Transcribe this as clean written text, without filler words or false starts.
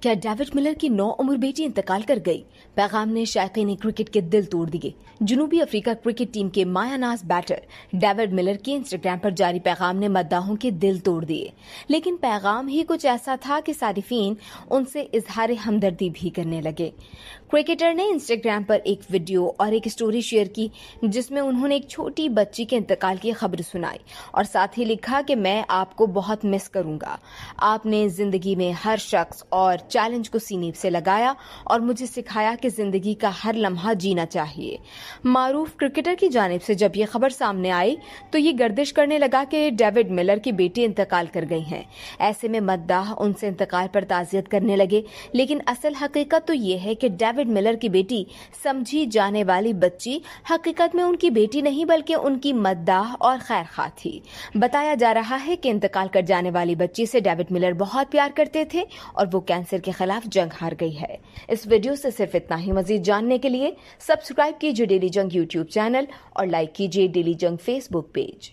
क्या David Miller की 9 उम्र बेटी इंतकाल कर गई? पैगाम ने शायकीन क्रिकेट के दिल तोड़ दिए। जनूबी अफ्रीका क्रिकेट टीम के मायानाज बैटर डेविड मिलर के इंस्टाग्राम पर जारी पैगाम ने मद्दाहों के दिल तोड़ दिए। लेकिन पैगाम ही कुछ ऐसा था कि सारिफीन उनसे इजहार हमदर्दी भी करने लगे। क्रिकेटर ने इंस्टाग्राम पर एक वीडियो और एक स्टोरी शेयर की जिसमें उन्होंने एक छोटी बच्ची के इंतकाल की खबर सुनाई और साथ ही लिखा कि मैं आपको बहुत मिस करूंगा। आपने जिंदगी में हर शख्स और चैलेंज को सीने से लगाया और मुझे सिखाया कि जिंदगी का हर लम्हा जीना चाहिए। मारूफ क्रिकेटर की जानिब से जब ये खबर सामने आई तो ये गर्दिश करने लगा कि डेविड मिलर की बेटी इंतकाल कर गई हैं। ऐसे में मद्दाह उनसे इंतकाल पर ताज़ियत करने लगे, लेकिन असल हकीकत तो ये है कि डेविड मिलर की बेटी समझी जाने वाली बच्ची हकीकत में उनकी बेटी नहीं बल्कि उनकी मद्दाह और खैर खा थी। बताया जा रहा है कि इंतकाल कर जाने वाली बच्ची से डेविड मिलर बहुत प्यार करते थे और वो कैंसर के खिलाफ जंग हार गई है। इस वीडियो से सिर्फ इतना ही। मजीद जानने के लिए सब्सक्राइब कीजिए डेली जंग यूट्यूब चैनल और लाइक कीजिए डेली जंग फेसबुक पेज।